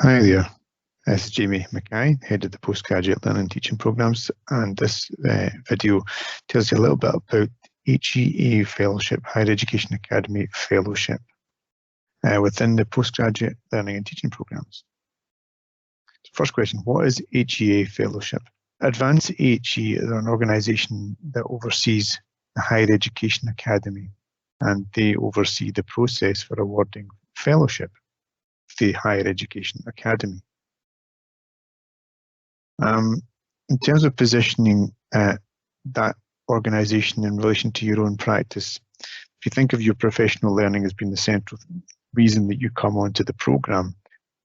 Hi there, this is Jamie Mackay, Head of the Postgraduate Learning and Teaching Programmes, and this video tells you a little bit about HEA Fellowship, Higher Education Academy Fellowship, within the Postgraduate Learning and Teaching Programmes. First question, what is HEA Fellowship? Advance HE is an organisation that oversees the Higher Education Academy, and they oversee the process for awarding fellowship the Higher Education Academy. In terms of positioning that organisation in relation to your own practice, if you think of your professional learning as being the central reason that you come onto the programme,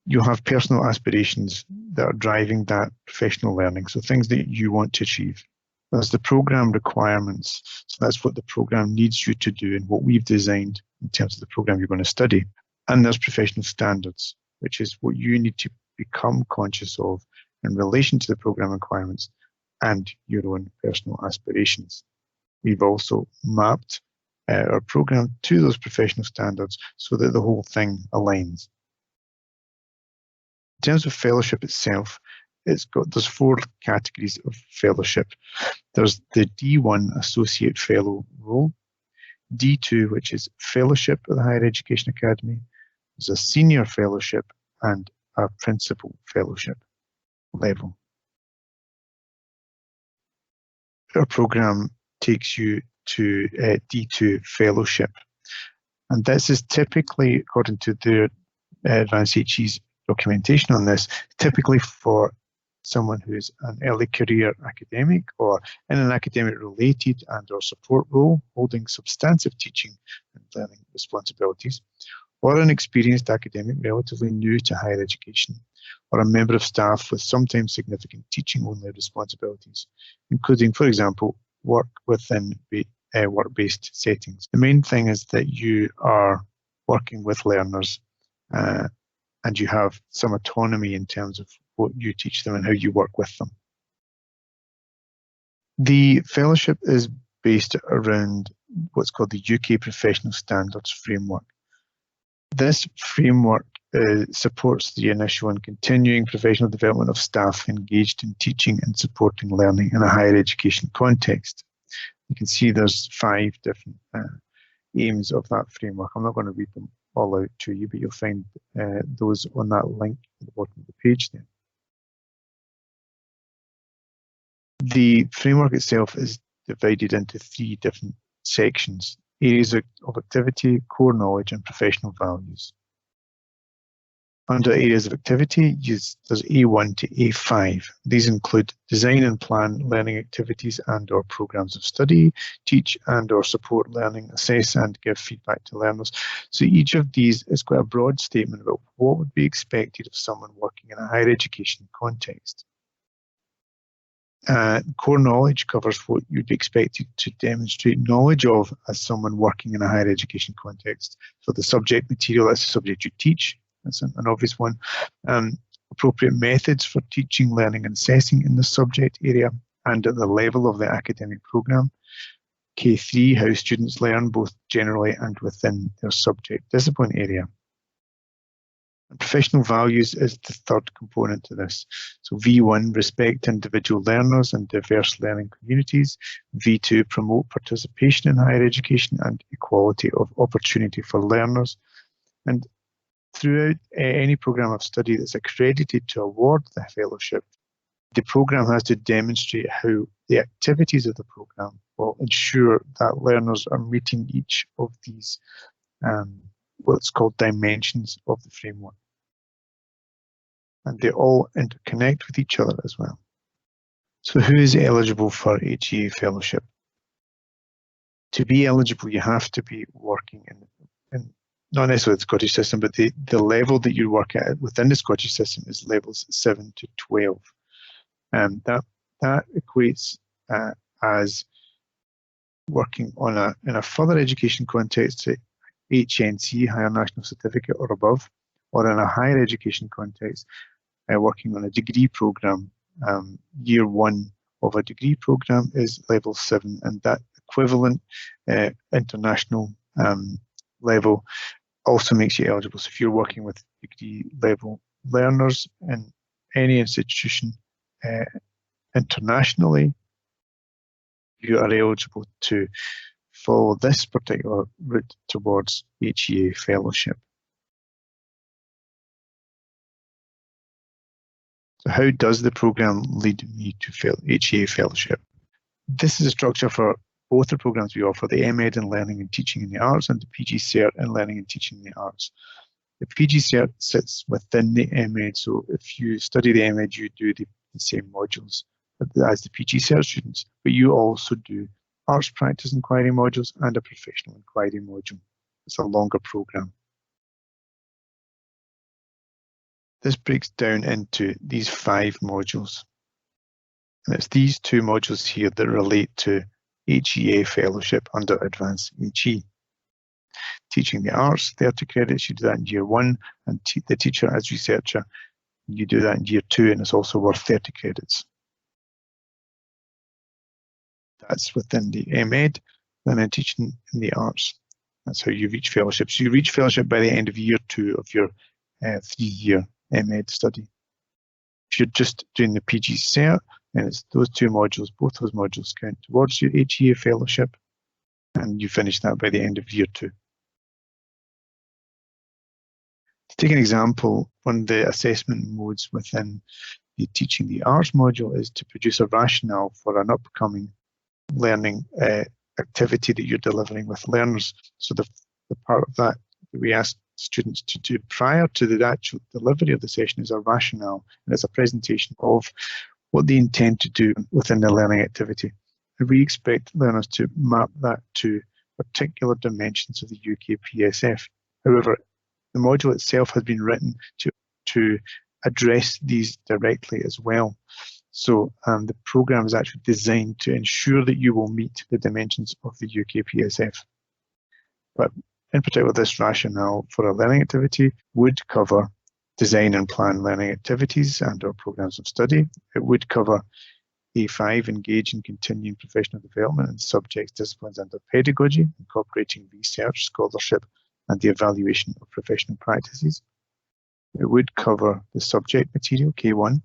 you have personal aspirations that are driving that professional learning, so things that you want to achieve. There's the programme requirements, so that's what the programme needs you to do and what we've designed in terms of the programme you're going to study. And there's professional standards, which is what you need to become conscious of in relation to the programme requirements and your own personal aspirations. We've also mapped our programme to those professional standards so that the whole thing aligns. In terms of fellowship itself, there's 4 categories of fellowship. There's the D1 Associate Fellow role, D2, which is Fellowship at the Higher Education Academy, there's a Senior Fellowship and a Principal Fellowship level. Our programme takes you to D2 Fellowship, and this is typically, according to the Advanced HE's documentation on this, typically for someone who is an early career academic or in an academic related and or support role holding substantive teaching and learning responsibilities, or an experienced academic relatively new to higher education, or a member of staff with sometimes significant teaching-only responsibilities, including, for example, work within work-based settings. The main thing is that you are working with learners and you have some autonomy in terms of what you teach them and how you work with them. The fellowship is based around what's called the UK Professional Standards Framework. This framework supports the initial and continuing professional development of staff engaged in teaching and supporting learning in a higher education context. You can see there's 5 different aims of that framework. I'm not going to read them all out to you, but you'll find those on that link at the bottom of the page there. The framework itself is divided into 3 different sections: areas of activity, core knowledge, and professional values. Under areas of activity, there's A1 to A5. These include design and plan learning activities and or programs of study, teach and or support learning, assess and give feedback to learners. So each of these is quite a broad statement about what would be expected of someone working in a higher education context. Core knowledge covers what you'd be expected to demonstrate knowledge of as someone working in a higher education context. So the subject material, that's the subject you teach. That's an obvious one. Appropriate methods for teaching, learning and assessing in the subject area and at the level of the academic programme. K3, how students learn both generally and within their subject discipline area. And professional values is the 3rd component to this. So V1, respect individual learners and diverse learning communities. V2, promote participation in higher education and equality of opportunity for learners. And throughout any programme of study that's accredited to award the fellowship, the programme has to demonstrate how the activities of the programme will ensure that learners are meeting each of these what's called dimensions of the framework. And they all interconnect with each other as well. So who is eligible for HEA Fellowship? To be eligible, you have to be working in not necessarily the Scottish system, but the level that you work at within the Scottish system is levels 7 to 12. That equates as working in a further education context to HNC, Higher National Certificate or above, or in a higher education context, working on a degree programme. Year 1 of a degree programme is level 7, and that equivalent international level also makes you eligible. So if you're working with degree level learners in any institution internationally, you are eligible to follow this particular route towards HEA Fellowship. So how does the programme lead me to HEA Fellowship? This is a structure for both the programmes we offer, the MEd in Learning and Teaching in the Arts and the PG Cert in Learning and Teaching in the Arts. The PG Cert sits within the MEd, so if you study the MEd, you do the same modules as the PG Cert students, but you also do Arts Practice Inquiry modules and a Professional Inquiry module. It's a longer programme. This breaks down into these 5 modules. And it's these 2 modules here that relate to HEA Fellowship under Advanced HE. Teaching the Arts, 30 credits, you do that in year 1, and the Teacher as Researcher, you do that in year 2, and it's also worth 30 credits. That's within the MEd, and then Teaching in the Arts. That's how you reach Fellowship. So you reach Fellowship by the end of year 2 of your 3-year MEd study. If you're just doing the PG Cert, and it's those 2 modules, both those modules count towards your HEA Fellowship, and you finish that by the end of year 2. To take an example, one of the assessment modes within the Teaching the Arts module is to produce a rationale for an upcoming learning activity that you're delivering with learners. So the part of that we ask students to do prior to the actual delivery of the session is a rationale, and it's a presentation of what they intend to do within their learning activity. And we expect learners to map that to particular dimensions of the UK PSF. However, the module itself has been written to address these directly as well. So the programme is actually designed to ensure that you will meet the dimensions of the UK PSF. But in particular, this rationale for a learning activity would cover design and plan learning activities and or programmes of study. It would cover A5, engage in continuing professional development in subjects, disciplines and pedagogy, incorporating research, scholarship and the evaluation of professional practices. It would cover the subject material, K1,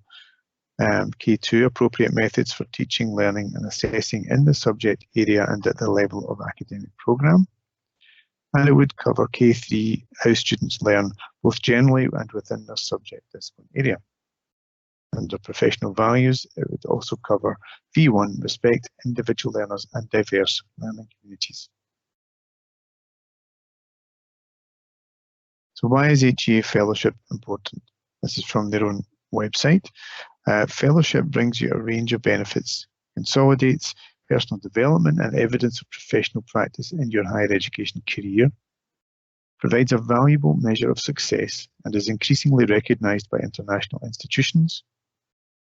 K2, appropriate methods for teaching, learning and assessing in the subject area and at the level of academic programme. And it would cover K3, how students learn, both generally and within their subject discipline area. Under professional values, it would also cover V1, respect individual learners and diverse learning communities. So why is HEA Fellowship important? This is from their own website. Fellowship brings you a range of benefits, consolidates personal development and evidence of professional practice in your higher education career, provides a valuable measure of success and is increasingly recognised by international institutions,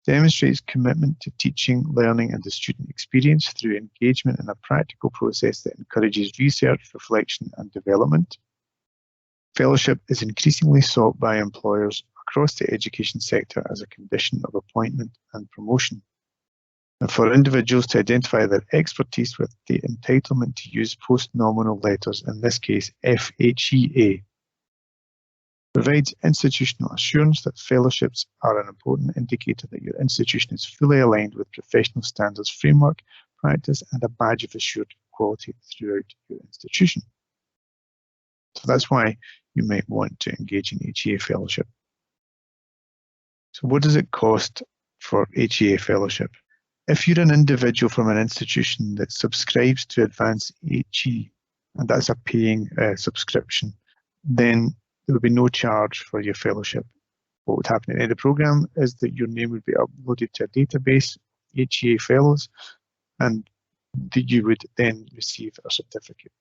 demonstrates commitment to teaching, learning and the student experience through engagement in a practical process that encourages research, reflection and development. Fellowship is increasingly sought by employers across the education sector as a condition of appointment and promotion. And for individuals to identify their expertise with the entitlement to use post-nominal letters, in this case FHEA, provides institutional assurance that fellowships are an important indicator that your institution is fully aligned with professional standards framework, practice and a badge of assured quality throughout your institution. So that's why you might want to engage in HEA Fellowship. So what does it cost for HEA Fellowship? If you're an individual from an institution that subscribes to Advanced HE, and that's a paying subscription, then there would be no charge for your fellowship. What would happen at the end of the programme is that your name would be uploaded to a database, HEA Fellows, and you would then receive a certificate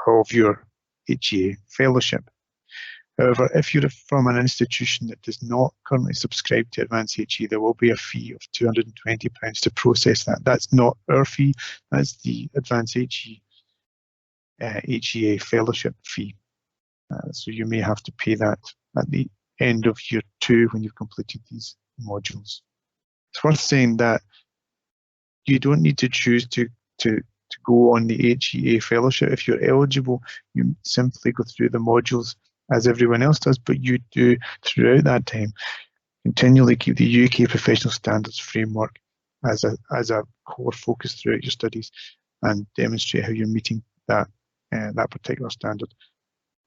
of your HEA Fellowship. However, if you're from an institution that does not currently subscribe to Advanced HE, there will be a fee of £220 to process that. That's not our fee, that's the Advanced HE HEA Fellowship fee. So you may have to pay that at the end of year 2 when you've completed these modules. It's worth saying that you don't need to choose to go on the HEA Fellowship. If you're eligible, you simply go through the modules as everyone else does, but you do throughout that time continually keep the UK Professional Standards Framework as a core focus throughout your studies and demonstrate how you're meeting that particular standard.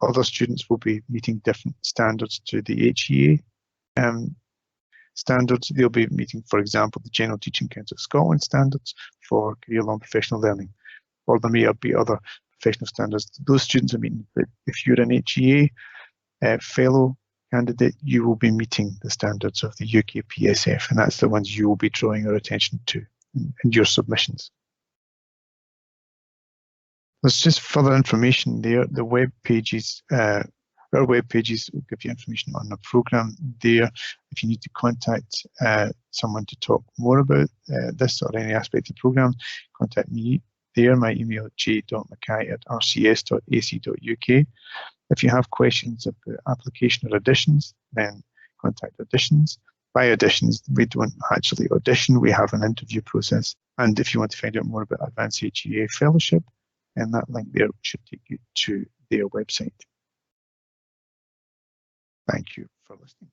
Other students will be meeting different standards to the HEA standards. They'll be meeting, for example, the General Teaching Council of Scotland standards for career-long professional learning, or there may be other professional standards those students are meeting. But if you're an HEA fellow candidate, you will be meeting the standards of the UK PSF, and that's the ones you will be drawing your attention to in your submissions. There's just further information there. The web pages, our web pages will give you information on the programme there. If you need to contact someone to talk more about this or any aspect of the programme, contact me there. My email is j.mackay@rcs.ac.uk. If you have questions about application or auditions, then contact auditions. By auditions, we don't actually audition, we have an interview process. And if you want to find out more about Advanced HEA Fellowship, then that link there should take you to their website. Thank you for listening.